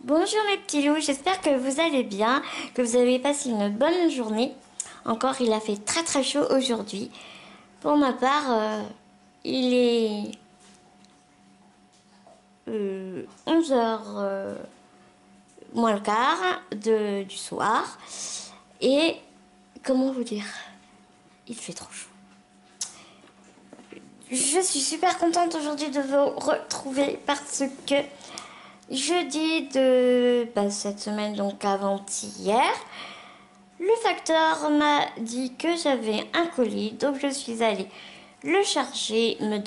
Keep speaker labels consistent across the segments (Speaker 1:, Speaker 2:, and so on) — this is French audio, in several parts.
Speaker 1: Bonjour mes petits loups, j'espère que vous allez bien, que vous avez passé une bonne journée. Encore, il a fait très très chaud aujourd'hui. Pour ma part, il est 11 h moins le quart du soir. Et comment vous dire, il fait trop chaud. Je suis super contente aujourd'hui de vous retrouver parce que jeudi de cette semaine, donc avant-hier, le facteur m'a dit que j'avais un colis, donc je suis allée le charger, me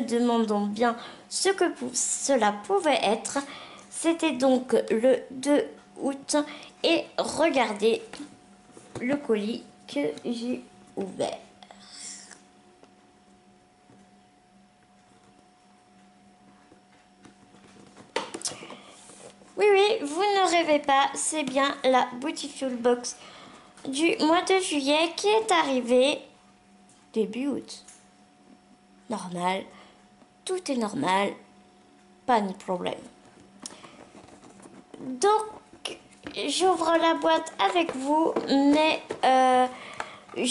Speaker 1: demandant bien ce que cela pouvait être. C'était donc le 2 août et regardez le colis que j'ai ouvert. Oui, vous ne rêvez pas, c'est bien la Beautiful Box du mois de juillet qui est arrivée début août. Normal, tout est normal, pas de problème. Donc, j'ouvre la boîte avec vous, mais il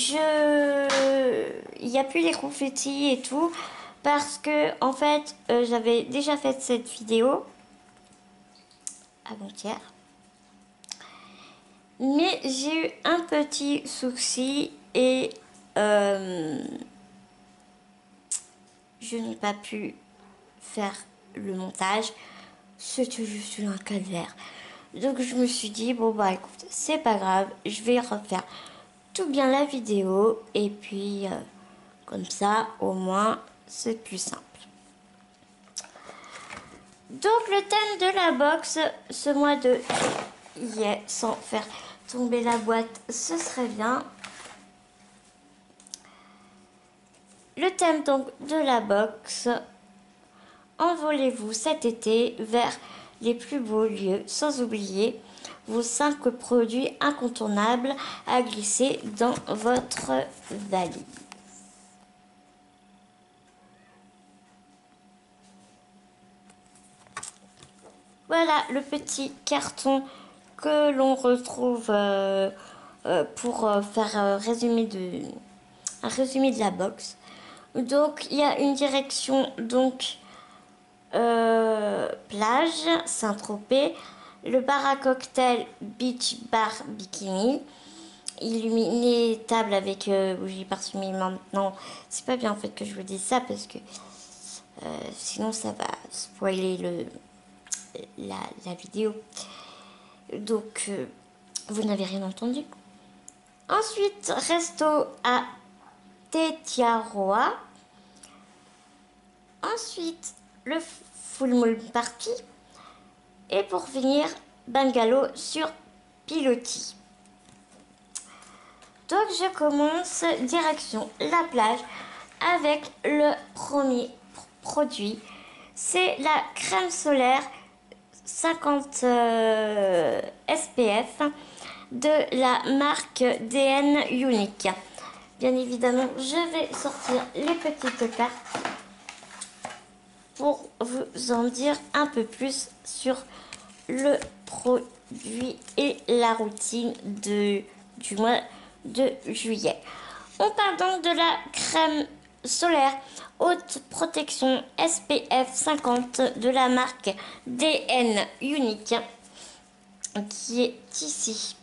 Speaker 1: n'y a plus les confettis et tout, parce que en fait, j'avais déjà fait cette vidéo avant-hier. Mais j'ai eu un petit souci et je n'ai pas pu faire le montage. C'était juste un calvaire. Donc je me suis dit, bon bah écoute, c'est pas grave, je vais refaire tout bien la vidéo. Et puis comme ça, au moins, c'est plus simple. Donc le thème de la box, ce mois de juillet, sans faire tomber la boîte, ce serait bien. Le thème donc de la box, envolez-vous cet été vers les plus beaux lieux, sans oublier vos 5 produits incontournables à glisser dans votre valise. Voilà le petit carton que l'on retrouve pour faire un résumé de la box. Donc il y a une direction donc plage Saint-Tropez, le bar à cocktail Beach Bar Bikini, illuminé table avec bougies parfumées. Maintenant c'est pas bien en fait que je vous dise ça parce que sinon ça va spoiler la vidéo, donc vous n'avez rien entendu. Ensuite, resto à Tetiaroa. Ensuite, le Full Moon Party. Et pour finir, bungalow sur pilotis. Donc je commence direction la plage avec le premier produit. C'est la crème solaire 50 SPF de la marque DN Unique. Bien évidemment, je vais sortir les petites cartes pour vous en dire un peu plus sur le produit et la routine du mois de juillet. On parle donc de la crème solaire haute protection SPF 50 de la marque DN Unique qui est ici.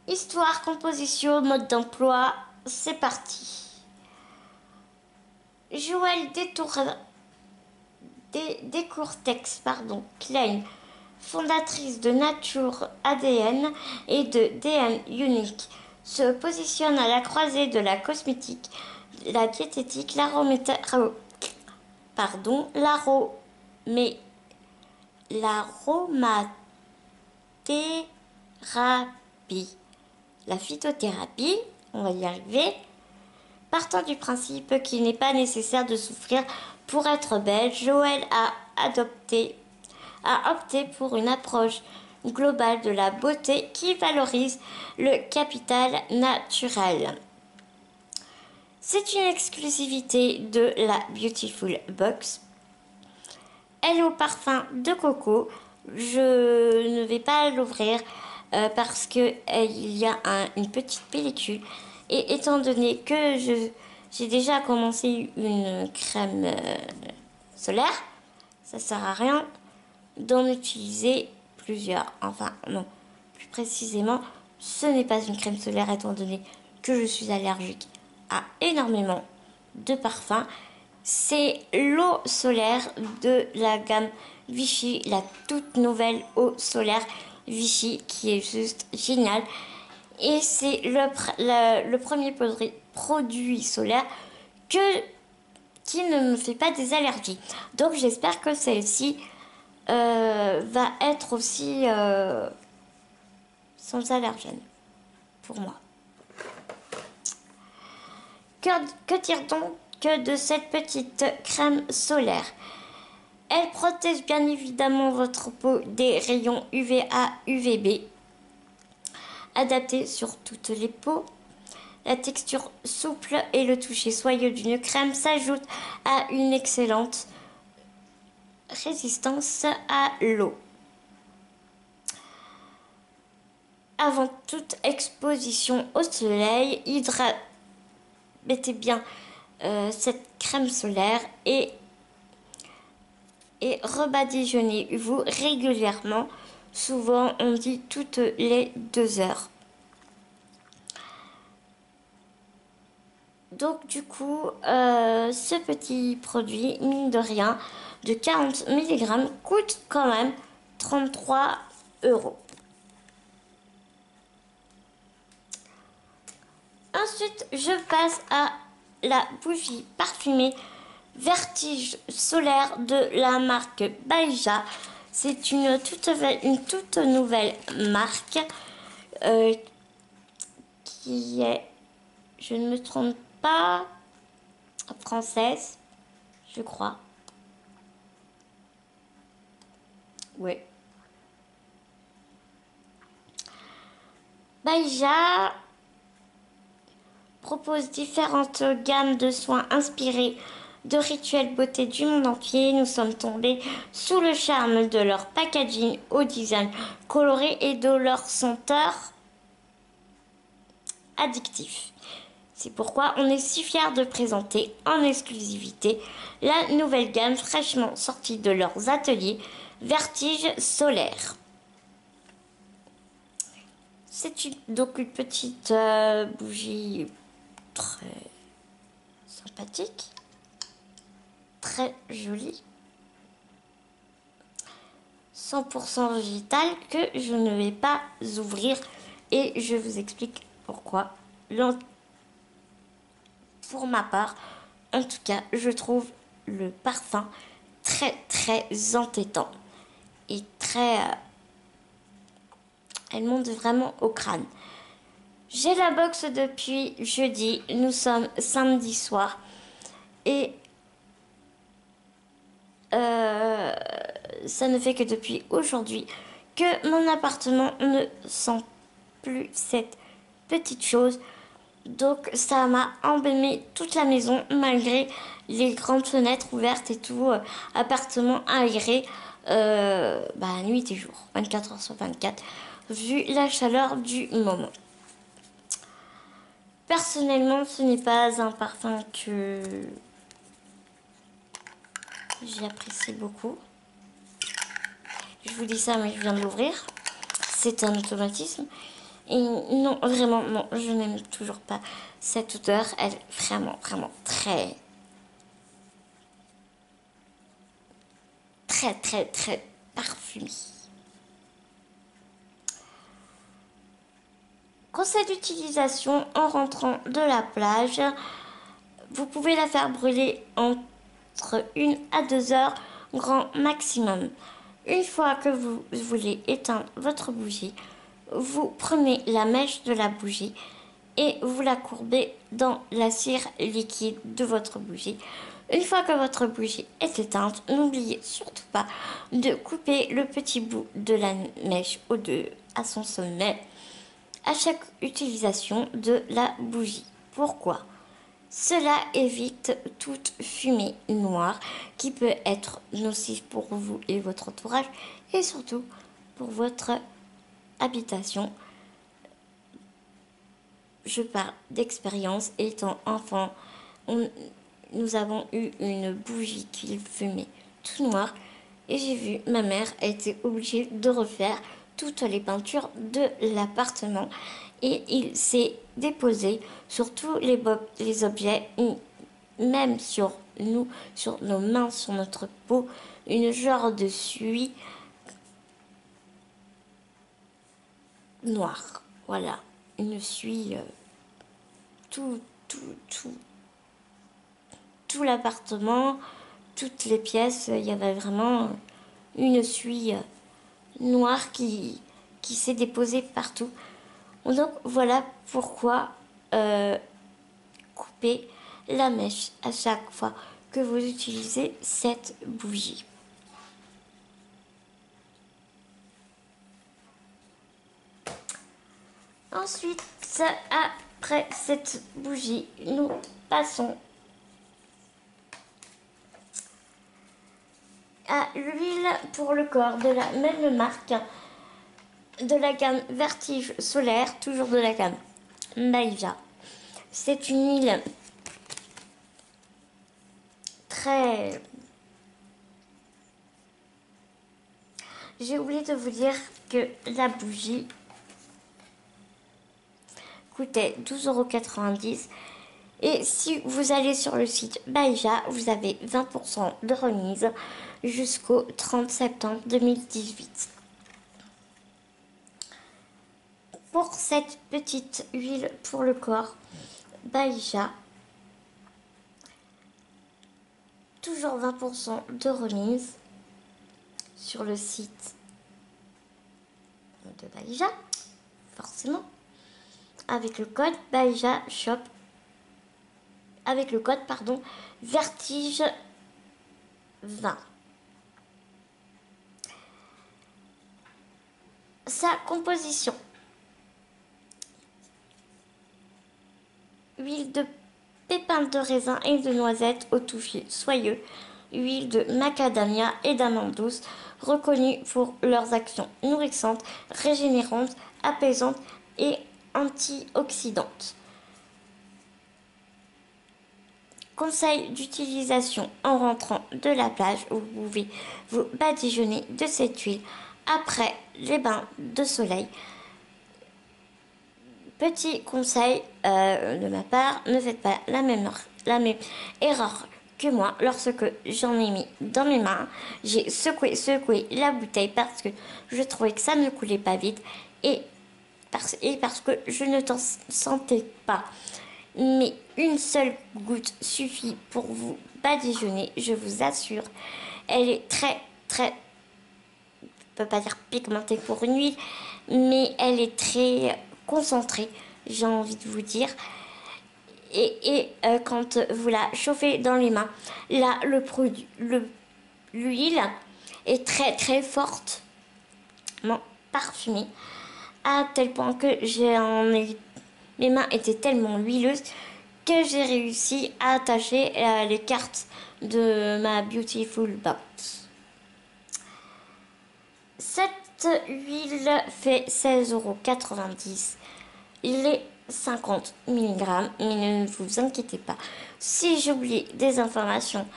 Speaker 1: Histoire, composition, mode d'emploi, c'est parti. Joël Descourtex, Klein, fondatrice de Nature ADN et de DN Unique, se positionne à la croisée de la cosmétique, la diététique, l'aromathérapie, la phytothérapie, on va y arriver, partant du principe qu'il n'est pas nécessaire de souffrir pour être belle. Joël a opté pour une approche globale de la beauté qui valorise le capital naturel. C'est une exclusivité de la Beautiful Box. Elle est au parfum de coco. Je ne vais pas l'ouvrir parce que il y a une petite pellicule. Et étant donné que j'ai déjà commencé une crème solaire, ça sert à rien d'en utiliser plusieurs. Enfin, non. Plus précisément, ce n'est pas une crème solaire étant donné que je suis allergique à énormément de parfums. C'est l'eau solaire de la gamme Vichy, la toute nouvelle eau solaire Vichy qui est juste géniale. Et c'est le premier produit solaire qui ne me fait pas des allergies. Donc j'espère que celle-ci va être aussi sans allergène pour moi. Que dire donc de cette petite crème solaire? Elle protège bien évidemment votre peau des rayons UVA, UVB, adaptée sur toutes les peaux. La texture souple et le toucher soyeux d'une crème s'ajoutent à une excellente résistance à l'eau. Avant toute exposition au soleil, mettez bien cette crème solaire et rebadigeonnez-vous régulièrement. Souvent, on dit toutes les 2 heures. Donc du coup, ce petit produit, mine de rien, de 40 mg, coûte quand même 33 €. Ensuite, je passe à la bougie parfumée Vertige solaire de la marque Baija. C'est une toute nouvelle marque qui est, je ne me trompe pas, française, je crois. Oui. Baija propose différentes gammes de soins inspirés de rituels beauté du monde entier. Nous sommes tombés sous le charme de leur packaging au design coloré et de leur senteur addictif. C'est pourquoi on est si fiers de présenter en exclusivité la nouvelle gamme fraîchement sortie de leurs ateliers Vertige solaire. C'est donc une petite bougie très sympathique, très jolie, 100% végétal que je ne vais pas ouvrir et je vous explique pourquoi. Pour ma part, en tout cas, je trouve le parfum très très entêtant et très... elle monte vraiment au crâne. J'ai la box depuis jeudi, nous sommes samedi soir et ça ne fait que depuis aujourd'hui que mon appartement ne sent plus cette petite chose. Donc ça m'a emballé toute la maison malgré les grandes fenêtres ouvertes et tout, appartement aéré, nuit et jour, 24 heures sur 24, vu la chaleur du moment. Personnellement, ce n'est pas un parfum que j'apprécie beaucoup. Je vous dis ça, mais je viens de l'ouvrir. C'est un automatisme. Et non, vraiment, non, je n'aime toujours pas cette odeur. Elle est vraiment, vraiment très... très, très, très parfumée. Conseil d'utilisation en rentrant de la plage. Vous pouvez la faire brûler entre 1 à 2 heures, grand maximum. Une fois que vous voulez éteindre votre bougie, vous prenez la mèche de la bougie et vous la courbez dans la cire liquide de votre bougie. Une fois que votre bougie est éteinte, n'oubliez surtout pas de couper le petit bout de la mèche à son sommet à chaque utilisation de la bougie. Pourquoi? Cela évite toute fumée noire qui peut être nocive pour vous et votre entourage et surtout pour votre habitation. Je parle d'expérience. Étant enfant, nous avons eu une bougie qui fumait tout noir et j'ai vu ma mère a été obligée de refaire toutes les peintures de l'appartement et il s'est déposé sur tous les objets, même sur nous, sur nos mains, sur notre peau, une genre de suie noire. Voilà, une suie, tout, tout l'appartement, toutes les pièces, il y avait vraiment une suie noire qui s'est déposée partout. Donc voilà pourquoi couper la mèche à chaque fois que vous utilisez cette bougie. Ensuite, après cette bougie, nous passons à l'huile pour le corps de la même marque, de la gamme Vertige Solaire, toujours de la gamme Maïva. C'est une huile très... J'ai oublié de vous dire que la bougie coûtait 12,90 €. Et si vous allez sur le site Maïva, vous avez 20% de remise jusqu'au 30 septembre 2018. Pour cette petite huile pour le corps Maïva, toujours 20% de remise sur le site de Maïva, forcément, avec le code Maïva Shop, avec le code, Vertige 20. Sa composition: huile de pépins de raisin et de noisettes au toucher soyeux, huile de macadamia et d'amandes douces, reconnues pour leurs actions nourrissantes, régénérantes, apaisantes et antioxydantes. Conseil d'utilisation en rentrant de la plage: vous pouvez vous badigeonner de cette huile après les bains de soleil. Petit conseil de ma part, ne faites pas la même erreur que moi. Lorsque j'en ai mis dans mes mains, j'ai secoué la bouteille parce que je trouvais que ça ne coulait pas vite et parce que je ne t'en sentais pas. Mais une seule goutte suffit pour vous badigeonner, je vous assure. Elle est très, je ne peux pas dire pigmentée pour une huile, mais elle est très concentrée, j'ai envie de vous dire. Et quand vous la chauffez dans les mains, là, l'huile est très, très fortement parfumée, à tel point que mes mains étaient tellement huileuses que j'ai réussi à attacher les cartes de ma Beautiful Box. Cette huile fait 16,90 €. Il est 50 mg, mais ne vous inquiétez pas. Si j'oublie des informations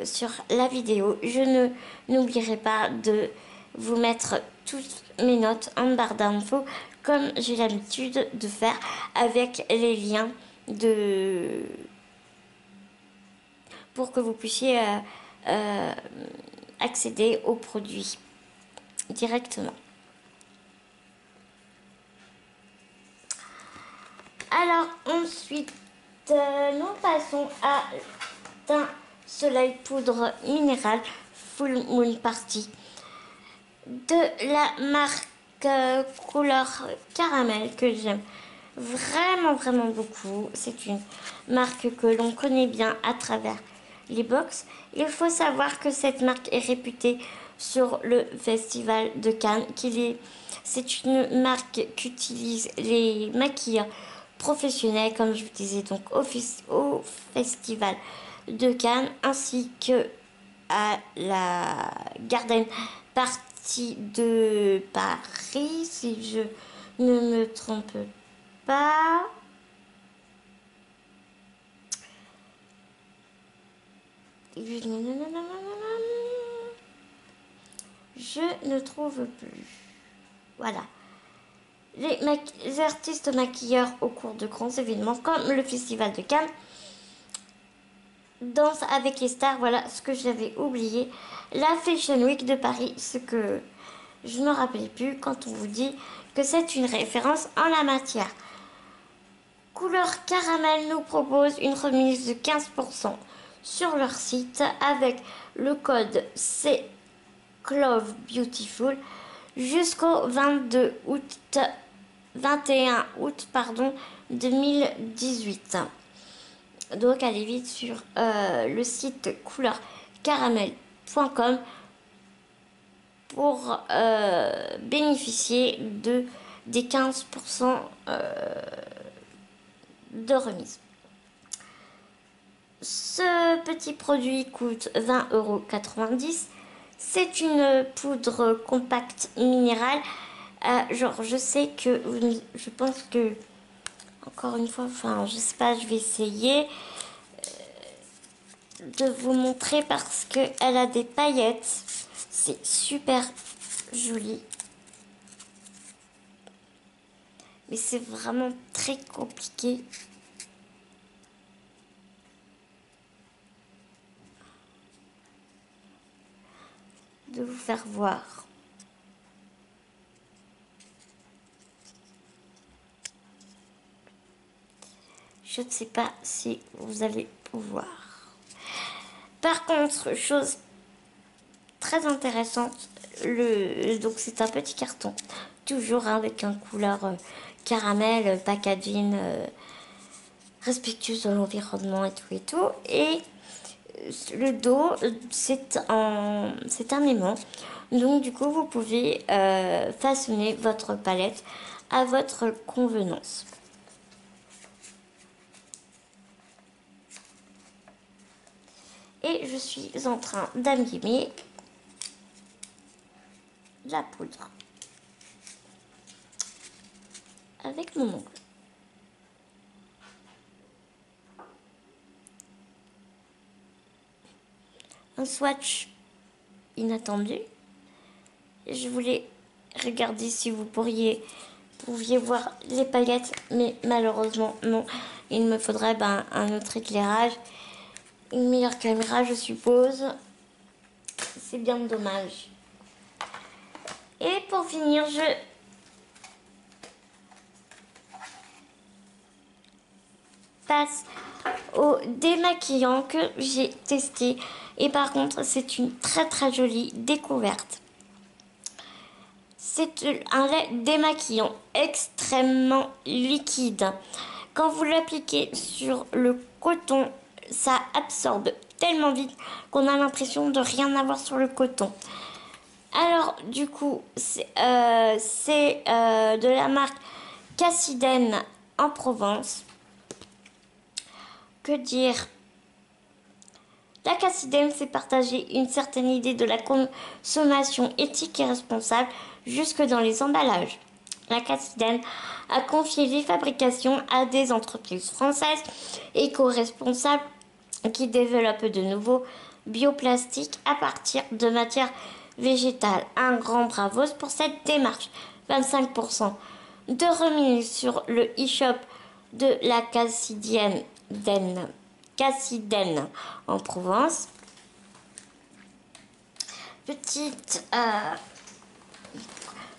Speaker 1: sur la vidéo, je n'oublierai pas de vous mettre toutes mes notes en barre d'infos, comme j'ai l'habitude de faire avec les liens pour que vous puissiez accéder aux produits directement. Alors ensuite, nous passons à Teint Soleil Poudre Minérale Full Moon Party de la marque couleur caramel, que j'aime vraiment beaucoup. C'est une marque que l'on connaît bien à travers les box. Il faut savoir que cette marque est réputée sur le festival de Cannes, c'est une marque qui utilise les maquilleurs professionnels, comme je vous disais, donc au Festival de Cannes, ainsi que à la Garden Party de Paris, si je ne me trompe pas. Je ne trouve plus. Voilà. Les artistes maquilleurs au cours de grands événements comme le Festival de Cannes, Danse avec les stars, voilà ce que j'avais oublié. La Fashion Week de Paris, ce que je ne me rappelle plus quand on vous dit que c'est une référence en la matière. Couleur Caramel nous propose une remise de 15% sur leur site avec le code CCLOVE Beautiful jusqu'au 21 août 2018. Donc allez vite sur le site couleur-caramel.com pour bénéficier des 15% de remise. Ce petit produit coûte 20,90 €. C'est une poudre compacte minérale. Genre, je sais que, je pense que, encore une fois, enfin, je sais pas, je vais essayer de vous montrer parce qu'elle a des paillettes. C'est super joli. Mais c'est vraiment très compliqué. De vous faire voir. Je ne sais pas si vous allez pouvoir. Par contre, chose très intéressante, donc c'est un petit carton, toujours avec un couleur caramel, packaging, respectueuse de l'environnement et tout. Et le dos, c'est un aimant. Donc du coup, vous pouvez façonner votre palette à votre convenance. Et je suis en train d'abîmer la poudre avec mon ongle. Un swatch inattendu. Je voulais regarder si vous pouviez voir les paillettes, mais malheureusement non. Il me faudrait un autre éclairage, une meilleure caméra, je suppose. C'est bien dommage. Et pour finir, je passe au démaquillant que j'ai testé. Et par contre, c'est une très très jolie découverte. C'est un lait démaquillant extrêmement liquide. Quand vous l'appliquez sur le coton, ça absorbe tellement vite qu'on a l'impression de rien avoir sur le coton. Alors du coup, c'est de la marque Cassidène en Provence. Que dire? La Cassidène fait partager une certaine idée de la consommation éthique et responsable jusque dans les emballages. La Cassidène a confié les fabrications à des entreprises françaises éco-responsables qui développent de nouveaux bioplastiques à partir de matières végétales. Un grand bravo pour cette démarche. 25% de remise sur le e-shop de la Cassidène en Provence. Petite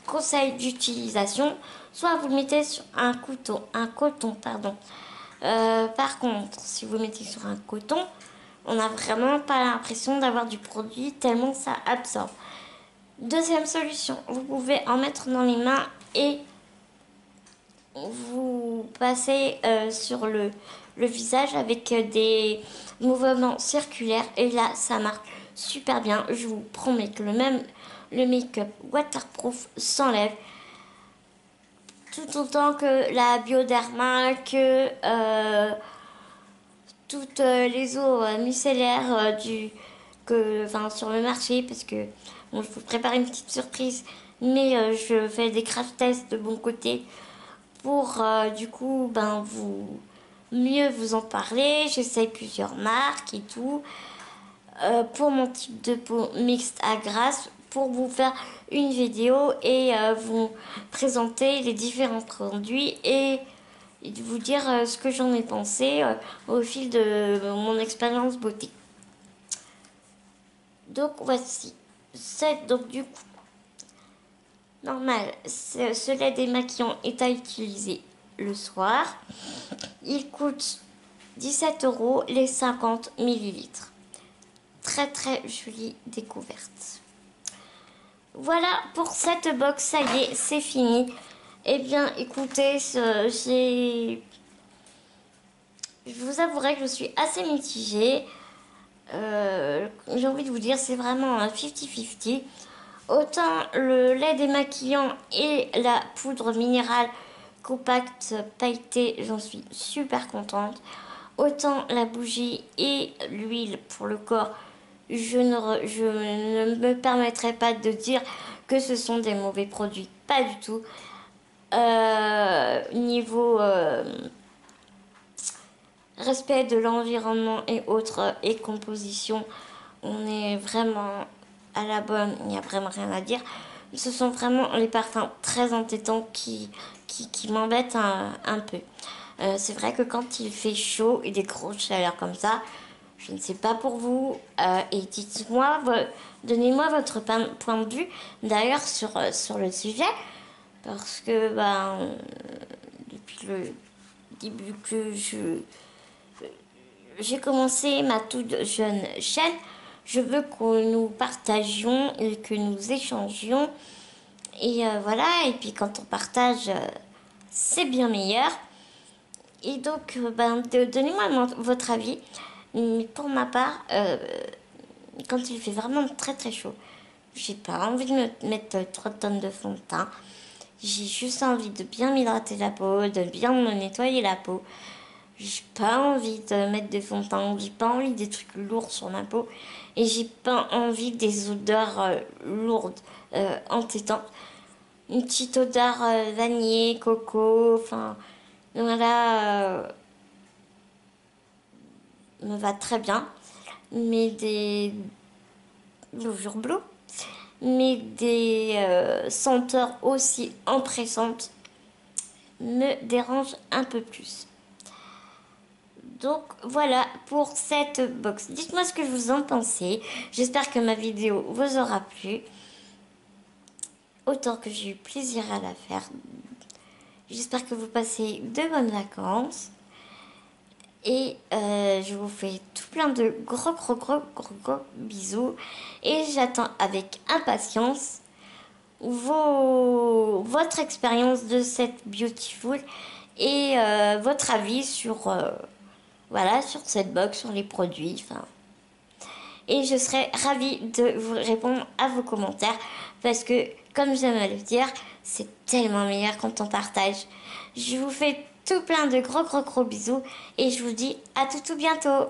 Speaker 1: conseil d'utilisation, soit vous le mettez sur un coton. Par contre, si vous le mettez sur un coton, on n'a vraiment pas l'impression d'avoir du produit tellement ça absorbe. Deuxième solution, vous pouvez en mettre dans les mains et vous passez sur le visage avec des mouvements circulaires et là ça marche super bien. Je vous promets que le make-up waterproof s'enlève tout autant que la Bioderma, que toutes les eaux micellaires enfin, sur le marché, parce que bon, je vous prépare une petite surprise, mais je fais des crash tests de bon côté pour du coup mieux vous en parler. J'essaye plusieurs marques et tout pour mon type de peau mixte à grasse, pour vous faire une vidéo et vous présenter les différents produits et de vous dire ce que j'en ai pensé au fil de mon expérience beauté. Donc voici, c'est donc du coup normal, ce lait démaquillant est à utiliser le soir. Il coûte 17 € les 50 millilitres. Très très jolie découverte. Voilà pour cette box, ça y est, c'est fini. Eh bien écoutez, je vous avouerai que je suis assez mitigée. J'ai envie de vous dire, c'est vraiment un 50-50. Autant le lait démaquillant et la poudre minérale compacte pailletée, j'en suis super contente. Autant la bougie et l'huile pour le corps, je ne me permettrai pas de dire que ce sont des mauvais produits. Pas du tout. Niveau respect de l'environnement et autres et composition, on est vraiment à la bonne, il n'y a vraiment rien à dire. Ce sont vraiment les parfums très entêtants qui m'embêtent un peu. C'est vrai que quand il fait chaud et des grosses chaleurs comme ça, je ne sais pas pour vous, et dites-moi, donnez-moi votre point de vue d'ailleurs sur le sujet, parce que depuis le début que j'ai commencé ma toute jeune chaîne, je veux que nous partagions et que nous échangions. Et voilà, et puis quand on partage, c'est bien meilleur. Et donc, donnez-moi votre avis. Mais pour ma part, quand il fait vraiment très très chaud, j'ai pas envie de me mettre 3 tonnes de fond de teint. J'ai juste envie de bien m'hydrater la peau, de bien me nettoyer la peau. J'ai pas envie de mettre des fonds de teint, j'ai pas envie des trucs lourds sur ma peau et j'ai pas envie des odeurs lourdes, entêtantes. Une petite odeur vanillée, coco, enfin voilà, me va très bien. Mais des levures bleues, mais des senteurs aussi empressantes me dérangent un peu plus. Donc voilà pour cette box. Dites-moi ce que vous en pensez. J'espère que ma vidéo vous aura plu. Autant que j'ai eu plaisir à la faire. J'espère que vous passez de bonnes vacances. Et je vous fais tout plein de gros bisous. Et j'attends avec impatience votre expérience de cette Beautiful et votre avis sur... voilà, sur cette box, sur les produits, enfin. Et je serai ravie de vous répondre à vos commentaires parce que, comme j'aime à le dire, c'est tellement meilleur quand on partage. Je vous fais tout plein de gros bisous et je vous dis à tout bientôt.